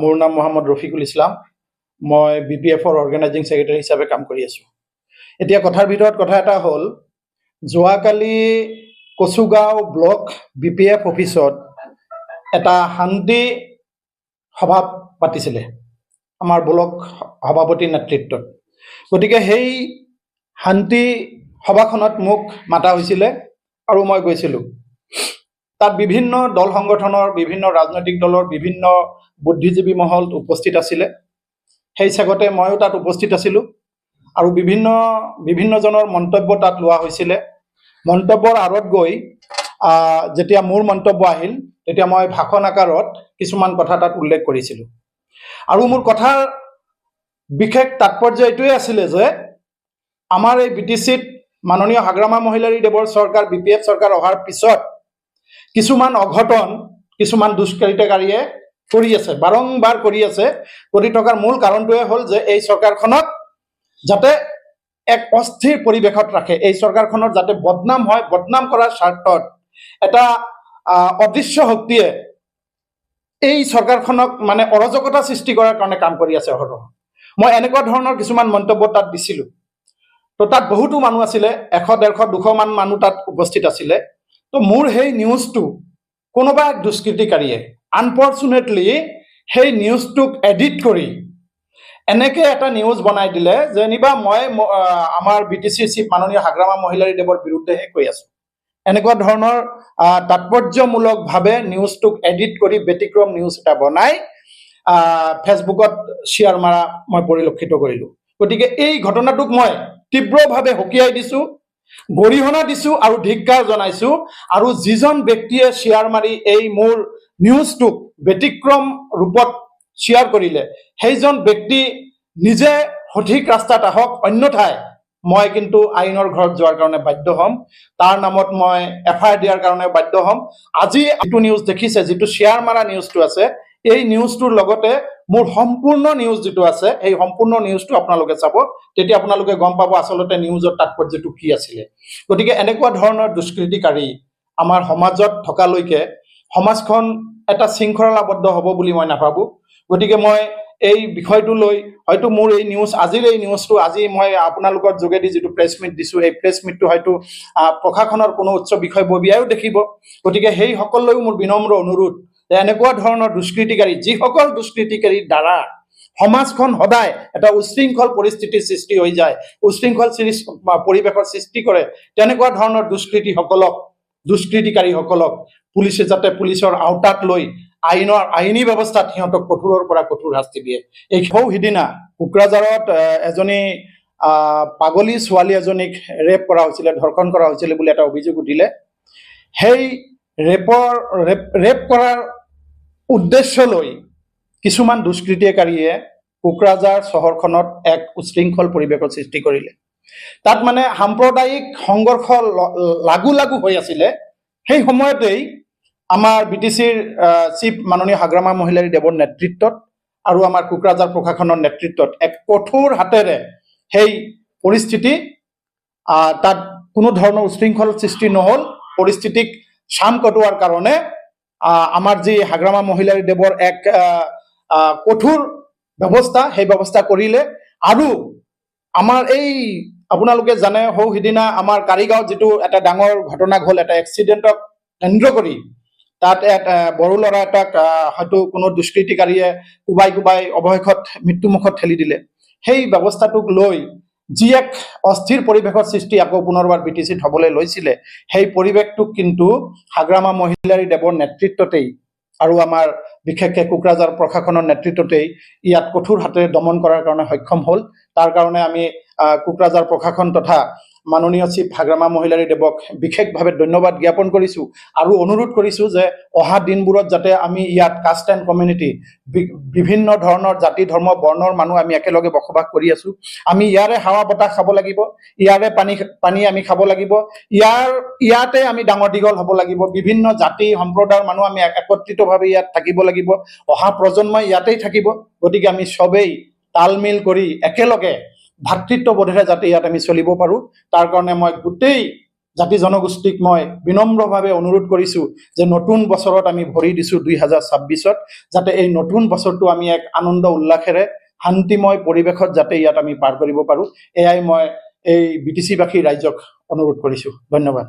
মোৰ নাম মোহাম্মদ ৰফিকুল ইছলাম। মই BPFৰ অৰ্গেনাইজিং ছেক্ৰেটাৰী হিচাপে কাম কৰি আছোঁ। এতিয়া কথাৰ ভিতৰত কথা এটা হ'ল, যোৱাকালি কচুগাঁও ব্লক BPF অফিচত এটা শান্তি সভা পাতিছিলে আমাৰ ব্লক সভাপতিৰ নেতৃত্বত। গতিকে সেই শান্তি সভাখনত মোক মাতা হৈছিলে আৰু মই গৈছিলোঁ। তাত বিভিন্ন দল সংগঠনৰ, বিভিন্ন ৰাজনৈতিক দলৰ বিভিন্ন বুদ্ধিজীৱী মহল উপস্থিত আছিলে। সেই চেগতে ময়ো তাত উপস্থিত আছিলোঁ আৰু বিভিন্নজনৰ মন্তব্য তাত লোৱা হৈছিলে। মন্তব্যৰ আঁৰত গৈ যেতিয়া মোৰ মন্তব্য আহিল, তেতিয়া মই ভাষণ আকাৰত কিছুমান কথা তাত উল্লেখ কৰিছিলোঁ। আৰু মোৰ কথাৰ বিশেষ তাৎপৰ্য এইটোৱে আছিলে যে আমাৰ এই BTCত মাননীয় হাগ্ৰামা মহিলাৰীদেৱৰ চৰকাৰ BPF চৰকাৰ অহাৰ পিছত কিছুমান অঘটন, কিছুমান দুষ্কৃতিকাৰীয়ে কৰি আছে, বাৰম্বাৰ কৰি আছে। কৰি থকাৰ মূল কাৰণটোৱে হ'ল যে এই চৰকাৰখনক যাতে এক অস্থিৰ পৰিৱেশত ৰাখে, এই চৰকাৰখনৰ যাতে বদনাম হয়, বদনাম কৰাৰ স্বাৰ্থত এটা অদৃশ্য শক্তিয়ে এই চৰকাৰখনক মানে অৰাজকতা সৃষ্টি কৰাৰ কাৰণে কাম কৰি আছে অহৰহ। মই এনেকুৱা ধৰণৰ কিছুমান মন্তব্য তাত দিছিলোঁ। তো তাত বহুতো মানুহ আছিলে, 100, 150, 200 মান মানুহ তাত উপস্থিত আছিলে। তো মোৰ সেই নিউজটো কোনোবা এক দুষ্কৃতিকাৰীয়ে আনফৰ্চুনেটলি সেই নিউজটোক এডিট কৰি এনেকৈ এটা নিউজ বনাই দিলে যেনিবা মই আমাৰ BTCৰ চিফ মাননীয় হাগ্ৰামা মহিলাৰীদেৱৰ বিৰুদ্ধেহে কৈ আছোঁ। এনেকুৱা ধৰণৰ তাৎপৰ্যমূলকভাৱে নিউজটোক এডিট কৰি ব্যতিক্ৰম নিউজ এটা বনাই ফেচবুকত শ্বেয়াৰ মাৰা মই পৰিলক্ষিত কৰিলোঁ। গতিকে এই ঘটনাটোক মই তীব্ৰভাৱে সকীয়াই দিছোঁ, গৰিহণা দিছোঁ আৰু ধিক্কাৰ জনাইছোঁ। আৰু যিজন ব্যক্তিয়ে শ্বেয়াৰ মাৰি এই মোৰ নিউজটোক ব্যতিক্ৰম ৰূপত শ্বেয়াৰ কৰিলে, সেইজন ব্যক্তি নিজে সঠিক ৰাস্তাত আহক, অন্যথাই মই কিন্তু আইনৰ ঘৰত যোৱাৰ কাৰণে বাধ্য হ'ম। তাৰ নামত মই FIR দিয়াৰ কাৰণে বাধ্য হ'ম। আজি যিটো নিউজ দেখিছে, যিটো শ্বেয়াৰ মাৰা নিউজটো আছে, এই নিউজটোৰ লগতে মোৰ সম্পূৰ্ণ নিউজ যিটো আছে, এই সম্পূৰ্ণ নিউজটো আপোনালোকে চাব, তেতিয়া আপোনালোকে গম পাব আচলতে নিউজৰ তাৎপৰ্যটো কি আছিলে। গতিকে এনেকুৱা ধৰণৰ দুষ্কৃতিকাৰী আমাৰ সমাজত থকালৈকে সমাজখন এটা শৃংখলাবদ্ধ হ'ব বুলি মই নাভাবোঁ। গতিকে মই এই বিষয়টো লৈ হয়তো মোৰ এই নিউজ, আজিৰ এই নিউজটো, আজি মই আপোনালোকৰ যোগেদি যিটো প্ৰেছ মিট দিছোঁ, এই প্ৰেছ মিটটো হয়তো প্ৰশাসনৰ কোনো উচ্চ বিষয়ববীয়াও দেখিব। গতিকে সেই সকললৈও মোৰ বিনম্ৰ অনুৰোধ যে এনেকুৱা ধৰণৰ দুষ্কৃতিকাৰী, যিসকল দুষ্কৃতিকাৰীৰ দ্বাৰা সমাজখন সদায় এটা উশৃংখল পৰিস্থিতিৰ সৃষ্টি হৈ যায়, উশৃংখল পৰিৱেশৰ সৃষ্টি কৰে, তেনেকুৱা ধৰণৰ দুষ্কৃতিকাৰীসকলক পুলিচে যাতে পুলিচৰ আওতাত লৈ আইনী ব্যৱস্থাত সিহঁতক কঠোৰৰ পৰা কঠোৰ শাস্তি দিয়ে। এই সিদিনা কোকৰাঝাৰত এজনী পাগলী ছোৱালী এজনীক ৰেপ কৰা হৈছিলে, ধৰ্ষণ কৰা হৈছিলে বুলি এটা অভিযোগ উঠিলে। সেই ৰেপ কৰাৰ উদ্দেশ্য লৈ কিছুমান দুষ্কৃতিকাৰীয়ে কোকৰাঝাৰ চহৰখনত এক উশৃংখল পৰিৱেশৰ সৃষ্টি কৰিলে। তাত মানে সাম্প্ৰদায়িক সংঘৰ্ষ লাগু হৈ আছিলে। সেই সময়তেই আমাৰ BTCৰ চিফ মাননীয় হাগ্ৰামা মহিলাৰীদেৱৰ নেতৃত্বত আৰু আমাৰ কোকৰাঝাৰ প্ৰশাসনৰ নেতৃত্বত এক কঠোৰ হাতেৰে সেই পৰিস্থিতি, তাত কোনো ধৰণৰ উশৃংখল সৃষ্টি নহ'ল। পৰিস্থিতিক শাম কটোৱাৰ কাৰণে আমাৰ যি হাগ্ৰামা মহিলাৰীদেৱৰ এক কঠোৰ ব্যৱস্থা, সেই ব্যৱস্থা কৰিলে। আৰু আমাৰ এই আপোনালোকে জানে, সিদিনা আমাৰ কাৰিগাঁৱত যিটো এটা ডাঙৰ ঘটনা হ'ল, এটা এক্সিডেণ্টক কেন্দ্ৰ কৰি তাত বড়ো ল'ৰা এটাক হয়তো কোনো দুষ্কৃতিকাৰীয়ে কোবাই অৱশেষত মৃত্যুমুখত ঠেলি দিলে। সেই ব্যৱস্থাটোক লৈ যি এক অস্থিৰ পৰিৱেশৰ সৃষ্টি আকৌ পুনৰবাৰ BTCত হ'বলৈ লৈছিলে, সেই পৰিৱেশটোক কিন্তু হাগ্ৰামা মহিলাৰীদেৱৰ নেতৃত্বতেই আৰু আমাৰ বিশেষকৈ কোকৰাঝাৰ প্ৰশাসনৰ নেতৃত্বতেই ইয়াত কঠোৰ হাতেৰে দমন কৰাৰ কাৰণে সক্ষম হ'ল। তাৰ কাৰণে আমি কোকৰাঝাৰ প্ৰশাসন তথা মাননীয় চিফ হাগ্ৰামা মহিলাৰীদেৱক বিশেষভাৱে ধন্যবাদ জ্ঞাপন কৰিছোঁ আৰু অনুৰোধ কৰিছোঁ যে অহা দিনবোৰত যাতে আমি ইয়াত কাষ্ট এণ্ড কমিউনিটি, বিভিন্ন ধৰণৰ জাতি ধৰ্ম বৰ্ণৰ মানুহ আমি একেলগে বসবাস কৰি আছোঁ। আমি ইয়াৰে হাৱা বতাহ খাব লাগিব, ইয়াৰে পানী আমি খাব লাগিব, ইয়াতে আমি ডাঙৰ দীঘল হ'ব লাগিব। বিভিন্ন জাতি সম্প্ৰদায়ৰ মানুহ আমি একত্ৰিতভাৱে ইয়াত থাকিব লাগিব, অহা প্ৰজন্মই ইয়াতেই থাকিব। গতিকে আমি চবেই তালমিল কৰি একেলগে ভাতৃত্ববোধেৰে যাতে ইয়াত আমি চলিব পাৰোঁ, তাৰ কাৰণে মই গোটেই জাতি জনগোষ্ঠীক মই বিনম্ৰভাৱে অনুৰোধ কৰিছোঁ যে নতুন বছৰত আমি ভৰি দিছোঁ 2026ত, যাতে এই নতুন বছৰটো আমি এক আনন্দ উল্লাসেৰে শান্তিময় পৰিৱেশত যাতে ইয়াত আমি পাৰ কৰিব পাৰোঁ, এয়াই মই এই BTC বাসী ৰাইজক অনুৰোধ কৰিছোঁ। ধন্যবাদ।